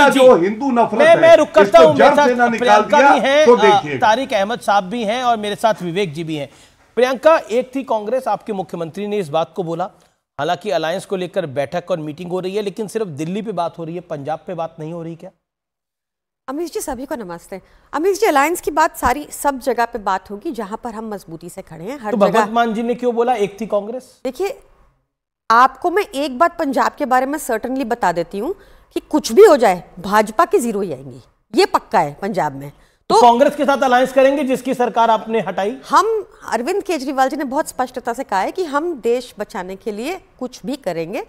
हमारा जो हिंदू नफरत है, मैं रुक करता हूं। मेरे साथ प्रियंका भी हैं, तारिक अहमद साहब भी हैं और मेरे साथ विवेक जी भी हैं। प्रियंका, एक थी कांग्रेस, आपके मुख्यमंत्री ने इस बात को बोला, हालांकि अलायंस को लेकर बैठक और मीटिंग हो रही है, लेकिन सिर्फ दिल्ली पे बात हो रही है, पंजाब पे बात नहीं हो रही क्या? अमीश जी, सभी को नमस्ते। अमीश जी, अलायंस की बात सारी सब जगह पे बात होगी जहां पर हम मजबूती से खड़े हैं, हर तो जगह। भगवत मान जी ने क्यों बोला एक थी कांग्रेस? देखिए, आपको मैं एक बात पंजाब के बारे में सर्टनली बता देती हूँ कि कुछ भी हो जाए भाजपा की जीरो ही आएंगी, ये पक्का है पंजाब में। तो कांग्रेस के साथ अलायंस करेंगे जिसकी सरकार आपने हटाई? हम, अरविंद केजरीवाल जी ने बहुत स्पष्टता से कहा है कि हम देश बचाने के लिए कुछ भी करेंगे।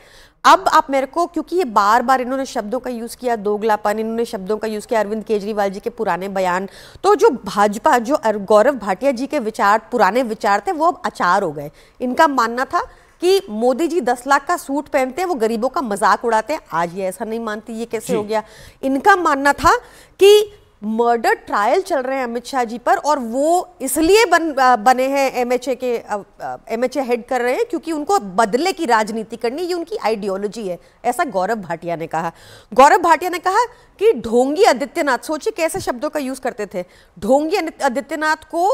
अब आप मेरे को, क्योंकि ये बार बार इन्होंने शब्दों का यूज किया, दोगलापन, इन्होंने शब्दों का यूज किया, अरविंद केजरीवाल जी के पुराने बयान, तो जो भाजपा, जो गौरव भाटिया जी के विचार, पुराने विचार थे, वो अब अचार हो गए। इनका मानना था कि मोदी जी 10 लाख का सूट पहनते हैं, वो गरीबों का मजाक उड़ाते हैं। आज ये ऐसा नहीं मानती, ये कैसे हो गया? इनका मानना था कि मर्डर ट्रायल चल रहे हैं अमित शाह जी पर, और वो इसलिए बने हैं एमएचए हेड कर रहे हैं क्योंकि उनको बदले की राजनीति करनी, ये उनकी आइडियोलॉजी है, ऐसा गौरव भाटिया ने कहा। गौरव भाटिया ने कहा कि ढोंगी आदित्यनाथ, सोचिए कैसे शब्दों का यूज करते थे, ढोंगी आदित्यनाथ को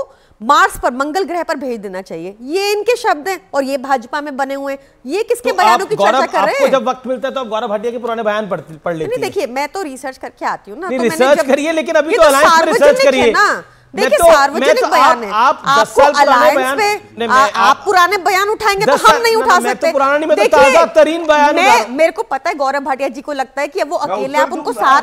मार्स पर, मंगल ग्रह पर भेज देना चाहिए, ये इनके शब्द हैं और ये भाजपा में बने हुए हैं। ये किसके बयानों की चर्चा कर रहे हैं? जब वक्त मिलता है तो आप गौरव भाटिया के पुराने बयान पढ़ लेते हैं? नहीं, देखिए, मैं तो रिसर्च करके आती हूँ ना, तो रिसर्च करिए, लेकिन अभी तो अलायंस पे रिसर्च करिए ना। देखिए, सार्वजनिक बयान है, आपको अलायंस पे आप पुराने बयान उठाएंगे तो हम नहीं उठा सकते। ताजा तरीन बयान मेरे को पता है गौरव भाटिया जी को लगता है कि वो अकेले, आप उनको साथ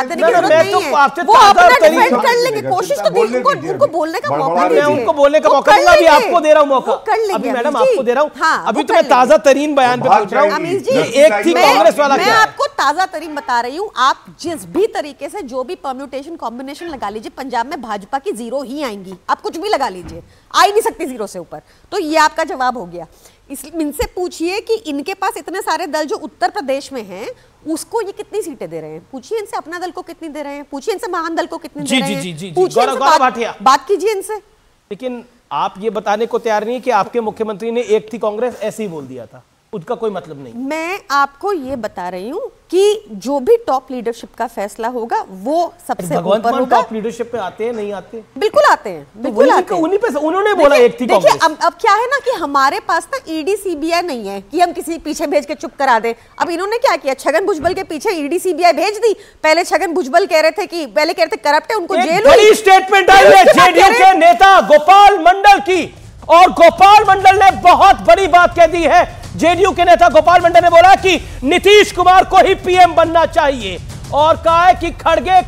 देने की जरूरत नहीं है, वो अपना डिफेंड कर लेंगे। कोशिश तो उनको बोलने का मौका दीजिए। उनको बोलने का मौका दूंगा, अभी आपको दे रहा हूं मौका, अभी मैडम आपको दे रहा हूं। अभी तो मैं ताजा तरीन बयान पे पूछ रहा हूं। अमीश जी, एक थी कांग्रेस वाला, मैं आपको ताजा तरीन बता रही हूँ। आप जिस भी तरीके से जो भी परम्यूटेशन कॉम्बिनेशन लगा लीजिए, पंजाब में भाजपा की जीरो ही आएंगी। आप कुछ भी लगा लीजिए, आ ही नहीं सकती जीरो से ऊपर। तो ये आपका जवाब हो गया। इनसे पूछिए कि इनके पास इतने सारे दल जो उत्तर प्रदेश में हैं, उसको ये कितनी सीटें दे रहे हैं। पूछिए इनसे अपना दल को कितनी दे रहे हैं, पूछिए इनसे महान दल को कितनी दे रहे हैं, पूछिए, बात कीजिए इनसे। लेकिन आप ये बताने को तैयार नहीं है कि आपके मुख्यमंत्री ने एक थी कांग्रेस ऐसे ही बोल दिया था, उसका कोई मतलब नहीं। मैं आपको ये बता रही हूँ कि जो भी टॉप लीडरशिप का फैसला होगा वो सबसे ऊपर होगा। टॉप लीडरशिप पे आते हैं, नहीं आते? बिल्कुल आते हैं, बिल्कुल आते हैं। उन्हीं पे उन्होंने बोला एक थी कांग्रेस। देखिए, अब क्या है ना कि हमारे पास ना ईडी सीबीआई नहीं है कि हम किसी पीछे भेज के चुप करा दें। अब इन्होंने क्या किया, छगन भुजबल के पीछे ईडी सीबीआई भेज दी। पहले छगन भुजबल कह रहे थे कि करप्ट है, उनको जेल। बड़ी स्टेटमेंट आई है जेडीयू के नेता गोपाल मंडल की, और गोपाल मंडल ने बहुत बड़ी बात कह दी है। जेडीयू के नेता गोपाल मंडल ने बोला कि नीतीश कुमार को ही पीएम बनना चाहिए, और कहा है कि खड़गे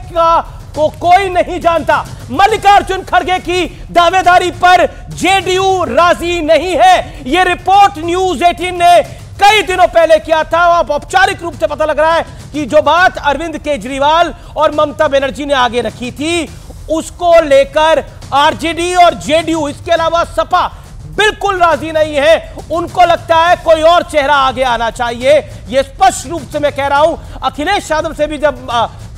को कोई नहीं जानता। मल्लिकार्जुन खड़गे की दावेदारी पर जेडीयू राजी नहीं है। यह रिपोर्ट न्यूज 18 ने कई दिनों पहले किया था। अब औपचारिक रूप से पता लग रहा है कि जो बात अरविंद केजरीवाल और ममता बनर्जी ने आगे रखी थी, उसको लेकर आरजेडी और जेडीयू, इसके अलावा सपा बिल्कुल राजी नहीं है। उनको लगता है कोई और चेहरा आगे आना चाहिए। यह स्पष्ट रूप से मैं कह रहा हूं। अखिलेश यादव से भी जब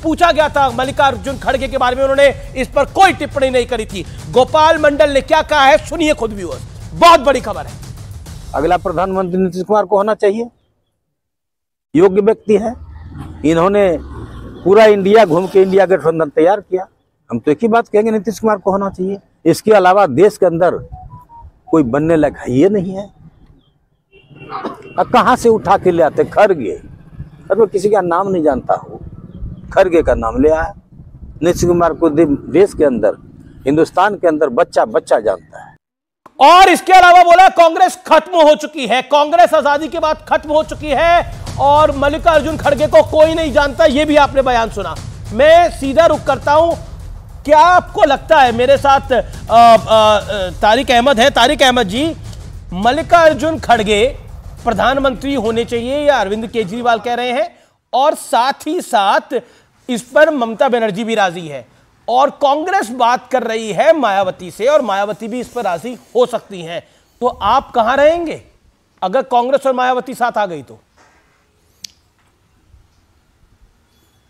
पूछा गया था मल्लिकार्जुन खड़गे के बारे में, उन्होंने इस पर कोई टिप्पणी नहीं करी थी। गोपाल मंडल ने क्या कहा है सुनिए खुद व्यूअर्स, बहुत बड़ी खबर है। अगला प्रधानमंत्री नीतीश कुमार को होना चाहिए, योग्य व्यक्ति है। इन्होंने पूरा इंडिया घूम के इंडिया गठबंधन तैयार किया। हम तो एक ही बात कहेंगे, नीतीश कुमार को होना चाहिए। इसके अलावा देश के अंदर कोई बनने लगा ये नहीं है। अब कहां से उठा के ले आते खड़गे, और मैं किसी का नाम नहीं जानता हूं, खड़गे का नाम ले आया। नीतीश कुमार को देश के अंदर, हिंदुस्तान के अंदर बच्चा बच्चा जानता है। और इसके अलावा बोला कांग्रेस खत्म हो चुकी है, कांग्रेस आजादी के बाद खत्म हो चुकी है, और मल्लिकार्जुन खड़गे को कोई नहीं जानता। यह भी आपने बयान सुना। मैं सीधा रुख करता हूं। क्या आपको लगता है, मेरे साथ तारिक अहमद है, तारिक अहमद जी, मल्लिकार्जुन खड़गे प्रधानमंत्री होने चाहिए या अरविंद केजरीवाल कह रहे हैं, और साथ ही साथ इस पर ममता बनर्जी भी राजी है, और कांग्रेस बात कर रही है मायावती से, और मायावती भी इस पर राजी हो सकती हैं। तो आप कहां रहेंगे अगर कांग्रेस और मायावती साथ आ गई तो?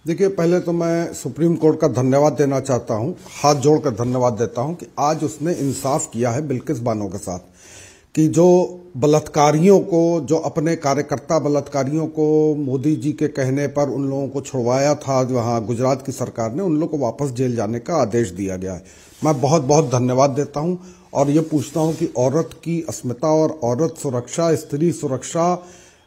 देखिए, पहले तो मैं सुप्रीम कोर्ट का धन्यवाद देना चाहता हूं, हाथ जोड़कर धन्यवाद देता हूं कि आज उसने इंसाफ किया है बिल्किस बानो के साथ। कि जो बलात्कारियों को, जो अपने कार्यकर्ता बलात्कारियों को मोदी जी के कहने पर उन लोगों को छुड़वाया था, वहाँ गुजरात की सरकार ने, उन लोगों को वापस जेल जाने का आदेश दिया गया है। मैं बहुत बहुत धन्यवाद देता हूं और ये पूछता हूं कि औरत की अस्मिता और औरत सुरक्षा, स्त्री सुरक्षा,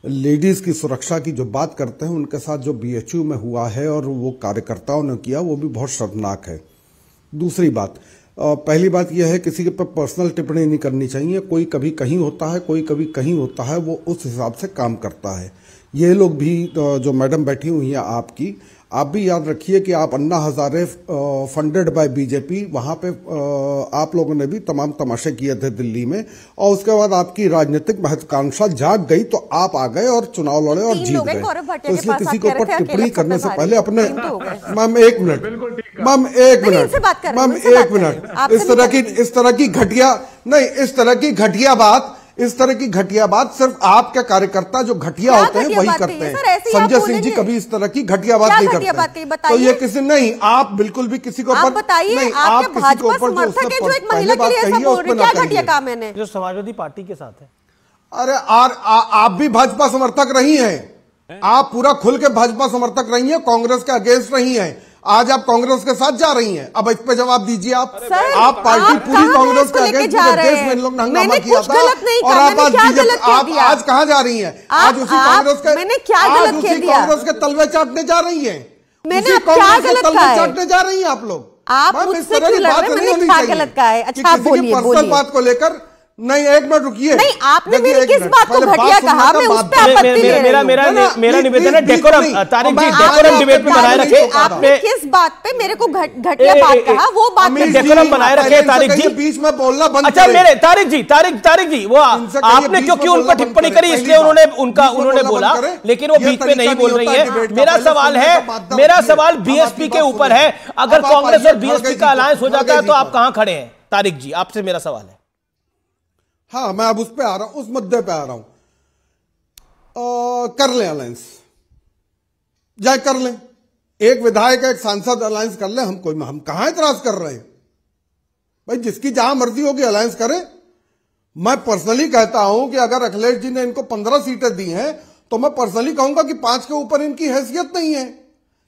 लेडीज की सुरक्षा की जो बात करते हैं, उनके साथ जो BHU में हुआ है और वो कार्यकर्ताओं ने किया, वो भी बहुत शर्मनाक है। दूसरी बात, पहली बात यह है, किसी के पर पर्सनल टिप्पणी नहीं करनी चाहिए। कोई कभी कहीं होता है, कोई कभी कहीं होता है, वो उस हिसाब से काम करता है। ये लोग भी, जो मैडम बैठी हुई हैं आपकी, आप भी याद रखिए कि आप Anna Hazare funded by BJP, वहां पे आप लोगों ने भी तमाम तमाशे किए थे दिल्ली में, और उसके बाद आपकी राजनीतिक महत्वाकांक्षा जाग गई तो आप आ गए और चुनाव लड़े और जीत गए। तो इसलिए किसी के ऊपर टिप्पणी करने से पहले अपने, मैम एक मिनट, मैम एक मिनट, मैम एक मिनट, इस तरह की घटिया नहीं, इस तरह की घटिया बात, इस तरह की घटिया बात सिर्फ आपके कार्यकर्ता जो घटिया होते हैं वही करते हैं। संजय सिंह जी कभी इस तरह की घटिया बात नहीं करते। तो ये किसी नहीं, आप बिल्कुल भी किसी को बताइए, आपके भाजपा समर्थक है जो एक महिला के लिए ऐसा बोल रहे हैं, क्या घटिया काम है? जो समाजवादी पार्टी के साथ है। अरे आप भी भाजपा समर्थक रही हैं, आप पूरा खुल के भाजपा समर्थक रही हैं, कांग्रेस के अगेंस्ट रही हैं। आज आप कांग्रेस के साथ जा रही हैं, अब इस पे जवाब दीजिए। आप पार्टी पूरी कांग्रेस के अगेंस्ट पूरे देश में इन लोग ने हंगामा किया था, और आप आज बीजेपी, आप आज कहां जा रही हैं? आज उसी कांग्रेस के, आज उसी कांग्रेस के तलवे चाटने जा रही हैं, उसी कांग्रेस के तलवे चाटने जा रही हैं आप लोग। आप इस तरह की बात नहीं होनी चाहिए। अच्छा, बोलिए, पर्सनल बात को लेकर नहीं, एक मिनट रुकिए। नहीं, आपने मेरी किस बात को घटिया कहा? मैं उस पे आपत्ति ले रही हूं। मेरा निवेदन है, डेकोरम, तारिक जी, डेकोरम डिबेट में बनाए रखे। आपने किस बात पे मेरे को घटिया बात कहा, वो बात डेकोरम बनाए रखे तारिक जी। बीच में बोलना बंद। अच्छा, मेरे तारिक जी, वो आपने क्योंकि उन पर टिप्पणी करी इसलिए उन्होंने बोला, लेकिन वो बीच में नहीं बोल रही है। मेरा सवाल BSP के ऊपर है। अगर कांग्रेस और BSP का अलायंस हो जाता है तो आप कहां खड़े हैं? तारिक जी, आपसे मेरा सवाल है। हाँ, मैं अब उस पे आ रहा हूं, उस मुद्दे पे आ रहा हूं। कर लें अलायंस, जाए कर लें, एक विधायक एक सांसद अलायंस कर लें, हम कहां इतराज कर रहे हैं भाई? जिसकी जहां मर्जी होगी अलायंस करें। मैं पर्सनली कहता हूं कि अगर अखिलेश जी ने इनको 15 सीटें दी हैं तो मैं पर्सनली कहूंगा कि 5 के ऊपर इनकी हैसियत नहीं है,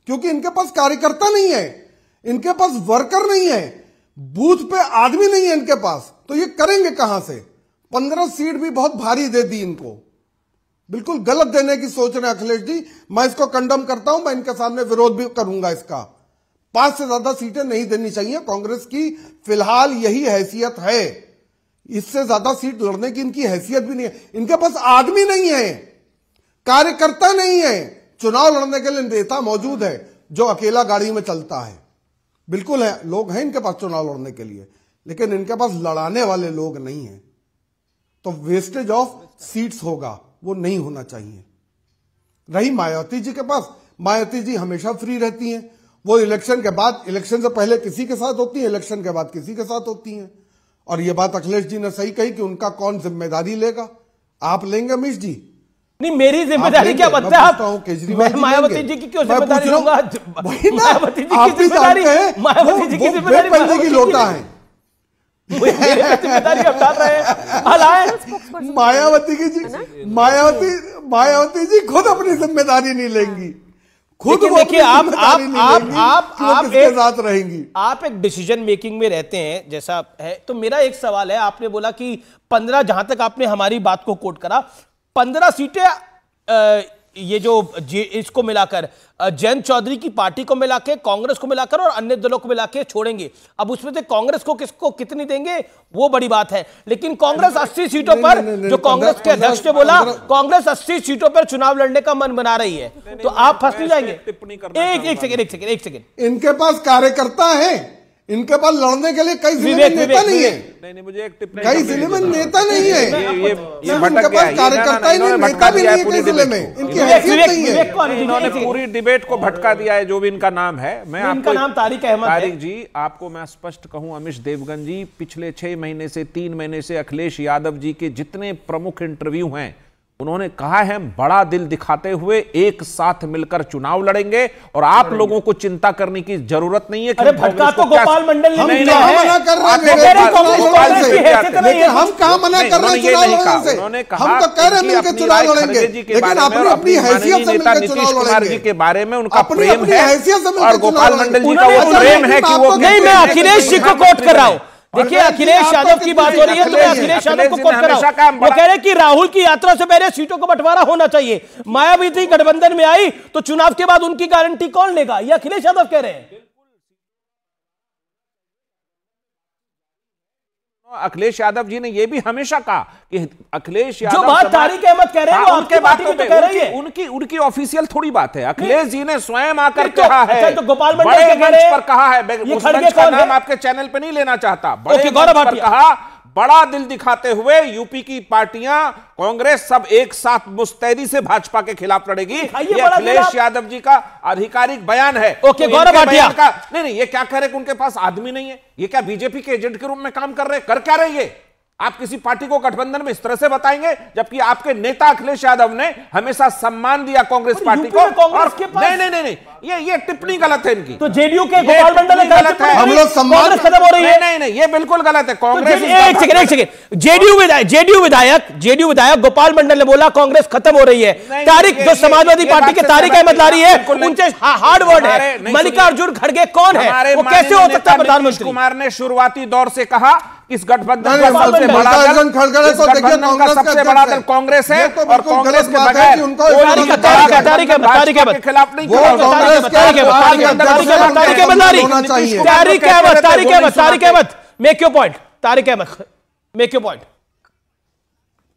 क्योंकि इनके पास कार्यकर्ता नहीं है, इनके पास वर्कर नहीं है, बूथ पे आदमी नहीं है इनके पास, तो ये करेंगे कहां से? 15 सीट भी बहुत भारी दे दी इनको, बिल्कुल गलत देने की सोच रहे हैं अखिलेश जी। मैं इसको कंडम करता हूं, मैं इनके सामने विरोध भी करूंगा इसका। 5 से ज्यादा सीटें नहीं देनी चाहिए कांग्रेस की, फिलहाल यही हैसियत है। इससे ज्यादा सीट लड़ने की इनकी हैसियत भी नहीं है, इनके पास आदमी नहीं है, कार्यकर्ता नहीं है। चुनाव लड़ने के लिए नेता मौजूद है जो अकेला गाड़ी में चलता है, बिल्कुल है, लोग हैं इनके पास चुनाव लड़ने के लिए, लेकिन इनके पास लड़ाने वाले लोग नहीं है। तो वेस्टेज ऑफ सीट्स होगा, वो नहीं होना चाहिए। रही मायावती जी के पास, मायावती जी हमेशा फ्री रहती हैं, वो इलेक्शन के बाद, इलेक्शन से पहले किसी के साथ होती है, इलेक्शन के बाद किसी के साथ होती हैं। और ये बात अखिलेश जी ने सही कही कि उनका कौन जिम्मेदारी लेगा। आप लेंगे अमिश जी? नहीं, मेरी जिम्मेदारी क्या बनता है? मैं मायावती जी की क्यों जिम्मेदारी लूंगा? मायावती जी की जिम्मेदारी पहले की लोटा है, जिम्मेदारी आप डाल रहे हैं। मायावती जी खुद अपनी जिम्मेदारी नहीं लेंगी, खुद देखिए, आप साथ रहेंगी। आप एक डिसीजन मेकिंग में रहते हैं जैसा है। तो मेरा एक सवाल है, आपने बोला कि 15, जहां तक आपने हमारी बात को कोट करा, 15 सीटें ये जो इसको मिलाकर जयंत चौधरी की पार्टी को मिलाकर, कांग्रेस को मिलाकर और अन्य दलों को मिलाकर छोड़ेंगे। अब उसमें से कांग्रेस को किसको कितनी देंगे वो बड़ी बात है, लेकिन कांग्रेस 80 सीटों पर, जो कांग्रेस के अध्यक्ष ने बोला, कांग्रेस 80 सीटों पर चुनाव लड़ने का मन बना रही है, तो आप फंस नहीं जाएंगे? एक सेकेंड, इनके पास कार्यकर्ता है, इनके पास लड़ने के लिए कई जिले में नेता नहीं है। नहीं, मुझे एक टिप्पणी, कई जिले में नेता नहीं है, ये इनके पास कार्यकर्ता ही नहीं, नेता भी नहीं है कई जिले में, इनकी हैसियत नहीं है। इन्होंने पूरी डिबेट को भटका दिया है, जो भी इनका नाम है। मैं आपका नाम तारिक अहमद है। तारिक जी, आपको मैं स्पष्ट कहूं, अमिश देवगन जी, पिछले 6 महीने से 3 महीने से अखिलेश यादव जी के जितने प्रमुख इंटरव्यू हैं उन्होंने कहा है बड़ा दिल दिखाते हुए एक साथ मिलकर चुनाव लड़ेंगे और आप लोगों को चिंता करने की जरूरत नहीं है। अरे भटका तो गोपाल मंडल हम नहीं कहाँ मना कर रहे हैं, लेकिन हम कहाँ मना कर रहे हैं चुनाव लड़ने से? हम तो कह रहे हैं मिलकर चुनाव लड़ेंगे, लेकिन अपनी अपनी हैसियत से मिलकर चुनाव लड़ेंगे। के बारे में उनका अपनी प्रेम अपनी है हैसियत से और मिलकर गोपाल चुनाव मंडल जी लड़ेंगे। का वो प्रेम है कि वो नहीं, मैं अखिलेश जी को कोट कर रहा हूं। देखिए अखिलेश यादव की बात हो रही है तो मैं अखिलेश यादव को कोट कर रहा हूं। वो कह रहे कि राहुल की यात्रा से पहले सीटों का बंटवारा होना चाहिए। मायावती गठबंधन में आई तो चुनाव के बाद उनकी गारंटी कौन लेगा, ये अखिलेश यादव कह रहे हैं। अखिलेश यादव जी ने यह भी हमेशा कहा कि अखिलेश यादव जो बात तारिक अहमद कह रहे हैं वो उनके बातों में कह रही है, उनकी ऑफिशियल थोड़ी बात है। अखिलेश जी ने स्वयं आकर कहा है, अच्छा, तो गोपाल मंडल बड़े के मंच पर कहा है, ये उस खड़गे मंच का कौन है? नाम आपके चैनल पे नहीं लेना चाहता। बड़े ओके, मंच गौरव पर भाटिया। कहा बड़ा दिल दिखाते हुए यूपी की पार्टियां कांग्रेस सब एक साथ मुस्तैदी से भाजपा के खिलाफ लड़ेगी। ये अखिलेश यादव जी का आधिकारिक बयान है। ओके, गौरव भाटिया। नहीं, ये क्या कह रहे कि उनके पास आदमी नहीं है? ये क्या बीजेपी के एजेंट के रूप में काम कर रहे? कर क्या रहे ये? आप किसी पार्टी को गठबंधन में इस तरह से बताएंगे, जबकि आपके नेता अखिलेश यादव ने हमेशा सम्मान दिया कांग्रेस पार्टी को। और नहीं, ये टिप्पणी गलत है इनकी। तो जेडीयू के गोपाल मंडल ने गलत है, हम लोग सम्मान खत्म हो रही है। नहीं, ये बिल्कुल गलत है। कांग्रेस एक सेकंड, जेडीयू विधायक गोपाल मंडल ने बोला कांग्रेस खत्म हो रही है। तारिक जो समाजवादी पार्टी के तारिक अहमद ला रही है, उनसे हार्ड वर्ड है। मल्लिकार्जुन खड़गे कौन है, वो कैसे हो सकता है प्रधानमंत्री? कुमार ने शुरुआती दौर से कहा इस गठबंधन का सबसे बड़ा दल कांग्रेस है और कांग्रेस के बगैर के खिलाफ नहीं।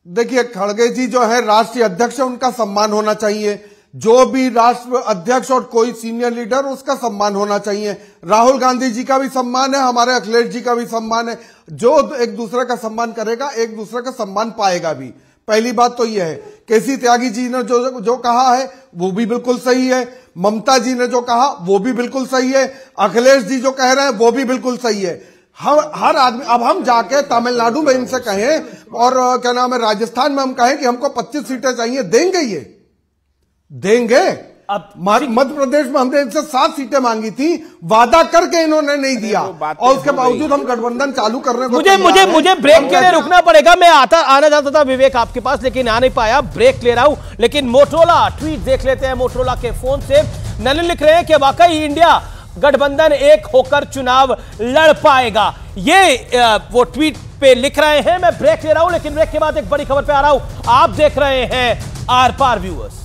देखिए, खड़गे जी जो है राष्ट्रीय अध्यक्ष है, उनका सम्मान होना चाहिए। जो भी राष्ट्र अध्यक्ष और कोई सीनियर लीडर, उसका सम्मान होना चाहिए। राहुल गांधी जी का भी सम्मान है, हमारे अखिलेश जी का भी सम्मान है। जो एक दूसरे का सम्मान करेगा, एक दूसरे का सम्मान पाएगा भी। पहली बात तो यह है। केसी त्यागी जी ने जो कहा है वो भी बिल्कुल सही है। ममता जी ने जो कहा वो भी बिल्कुल सही है। अखिलेश जी जो कह रहे हैं वो भी बिल्कुल सही है। हर आदमी, अब हम जाके तमिलनाडु में इनसे कहें और क्या नाम है राजस्थान में हम कहें कि हमको 25 सीटें चाहिए, देंगे? ये देंगे? अब मध्य प्रदेश में हमने इनसे 7 सीटें मांगी थी, वादा करके इन्होंने नहीं दिया, और उसके बावजूद हम गठबंधन चालू करने को मुझे ब्रेक के लिए रुकना पड़ेगा। मैं आना चाहता था विवेक आपके पास, लेकिन आ नहीं पाया, ब्रेक ले रहा हूं। लेकिन मोटरोला ट्वीट देख लेते हैं मोटरोला के फोन से। नलिन लिख रहे हैं कि वाकई इंडिया गठबंधन एक होकर चुनाव लड़ पाएगा, ये वो ट्वीट पे लिख रहे हैं। मैं ब्रेक ले रहा हूं, लेकिन ब्रेक के बाद एक बड़ी खबर पे आ रहा हूं। आप देख रहे हैं आर पार व्यूअर्स।